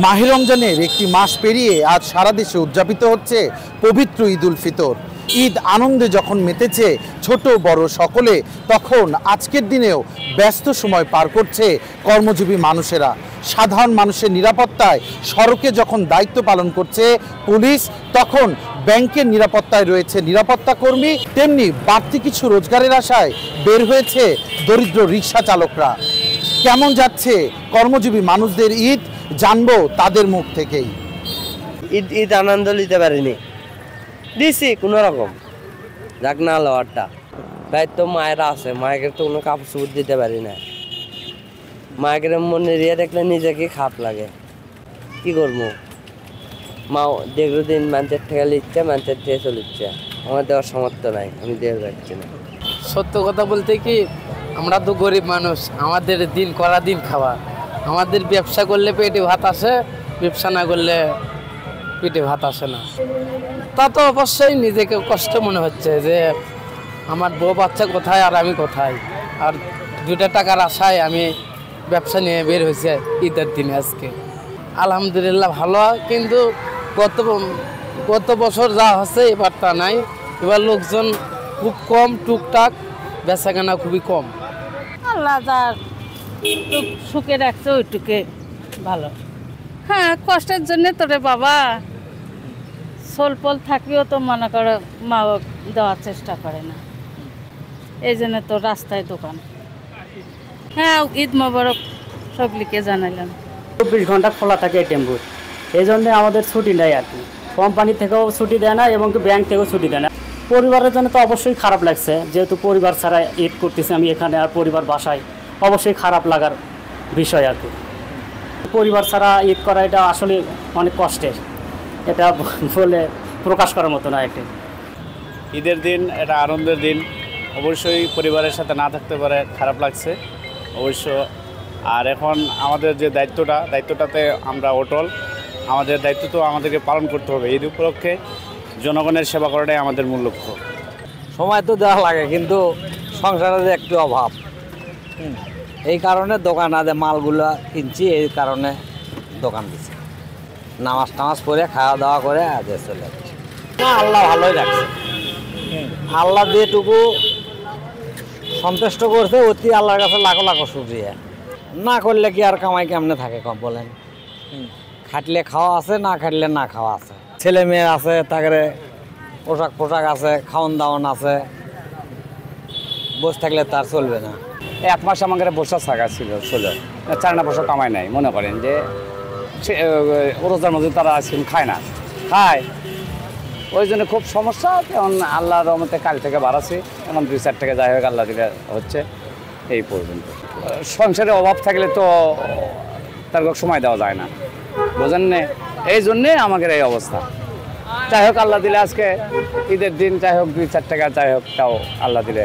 মাহে রমজানের একটি মাস পেরিয়ে আজ সারা দেশে উদযাপিত হচ্ছে পবিত্র ঈদ উল ফিতর। ঈদ আনন্দে যখন মেতেছে ছোট বড় সকলে, তখন আজকের দিনেও ব্যস্ত সময় পার করছে কর্মজীবী মানুষেরা। সাধারণ মানুষের নিরাপত্তায় সড়কে যখন দায়িত্ব পালন করছে পুলিশ, তখন ব্যাংকের নিরাপত্তায় রয়েছে নিরাপত্তা কর্মী, তেমনি বাড়তি কিছু রোজগারের আশায় বের হয়েছে দরিদ্র রিক্সা চালকরা। কেমন যাচ্ছে কর্মজীবী মানুষদের ঈদ, জানবো তাদের মুখ থেকেই। ঈদ আনন্দ নিতে পারিনি, দিছি কোনো রকম যাক না লওয়ারটা দায়িত্ব মায়েরা আছে, মায়ের তো কোনো কাপড় চোপড় দিতে পারি না। মায়ের মনে রিয়ে দেখলে নিজেকে খারাপ লাগে, কি করবো। মা দীর্ঘদিন মানুষের থেকে লিখছে, মানুষের দিয়ে চলিচ্ছে, আমার দেওয়ার সামর্থ্য নাই, আমি দিয়ে যাচ্ছি না। সত্য কথা বলতে কি, আমরা তো গরিব মানুষ, আমাদের দিন করা দিন খাওয়া। আমাদের ব্যবসা করলে পেটে ভাত আসে, ব্যবসা না করলে পেটে ভাত আসে না। তা তো অবশ্যই নিজেকে কষ্ট মনে হচ্ছে যে আমার বউ বাচ্চা কোথায় আর আমি কোথায়, আর 2টা টাকার আশায় আমি ব্যবসা নিয়ে বের হয়েছে ঈদের দিনে। আজকে আলহামদুলিল্লাহ ভালো, কিন্তু গত বছর যা হচ্ছে এবার তা নাই। এবার লোকজন খুব কম, টুকটাক বেচাকেনা খুবই কম। আল্লাহ যার সুখে রাখছে ওইটুকে ভালো। হ্যাঁ, কষ্টের জন্যে তোরে বাবা সোলপল থাকিও তো মনে করে মা দেওয়ার চেষ্টা করে না, এই জন্য তো রাস্তায় দোকান। হ্যাঁ, ঈদ মোবারক সকলকে জানালাম। 24 ঘন্টা খোলা থাকে এই টেম্পু, এই জন্যে আমাদের ছুটি নেই আর কি। কোম্পানি থেকেও ছুটি দেয় না এবং ব্যাংক থেকেও ছুটি দেয় না। পরিবারের জন্য তো অবশ্যই খারাপ লাগছে, যেহেতু পরিবার ছাড়া ঈদ করতেছি আমি এখানে, আর পরিবার বাসায়, অবশ্যই খারাপ লাগার বিষয় আর কি। পরিবার ছাড়া ঈদ করা এটা আসলে অনেক কষ্টের, এটা বলে প্রকাশ করার মতো না। একটা ঈদের দিন, এটা আনন্দের দিন, অবশ্যই পরিবারের সাথে না থাকতে পারে, খারাপ লাগছে অবশ্য। আর এখন আমাদের যে দায়িত্বটাতে আমরা অটল, আমাদের দায়িত্ব তো আমাদেরকে পালন করতে হবে। ঈদ উপলক্ষে জনগণের সেবা করাটাই আমাদের মূল লক্ষ্য। সময় তো দেওয়া লাগে, কিন্তু সংসারে একটু অভাব, এই কারণে দোকান আদে মালগুলো কিনছি, এই কারণে দোকান দিচ্ছি। নামাজ টামাজ পরে খাওয়া দাওয়া করে আজ চলে যাচ্ছে। না, আল্লাহ ভালোই রাখছে, আল্লাহ যেটুকু সন্তুষ্ট করছে অতি আল্লাহর কাছে লাখো লাখো শুকরিয়া। না করলে কি আর কামাই কেমনে থাকে কম বলেন? খাটলে খাওয়া আছে, না খাটলে না খাওয়া আছে। ছেলে মেয়ে আছে, তাকে পোশাক আছে, খাওয়ান দাওয়ান আছে, বসে থাকলে তার চলবে না। 1 মাস আমাদের বসা থাকা ছিল, 4 পয়সা কামাই নাই। মনে করেন যে রোজার মধ্যে তারা আইসক্রিম খায় না, ওই জন্য খুব সমস্যা। এখন আল্লাহর রহমতে কাল থেকে বাড়াচ্ছি, এখন 2-4 টাকা যাই হোক আল্লাহ দিলে হচ্ছে এই পর্যন্ত। সংসারে অভাব থাকলে তো তার সময় দেওয়া যায় না, বোঝেন না? এই জন্যে আমাদের এই অবস্থা। যাই হোক আল্লাহ দিলে আজকে ঈদের দিন, যাই হোক 2-4 টাকা, যাই হোক তাও আল্লাহ দিলে।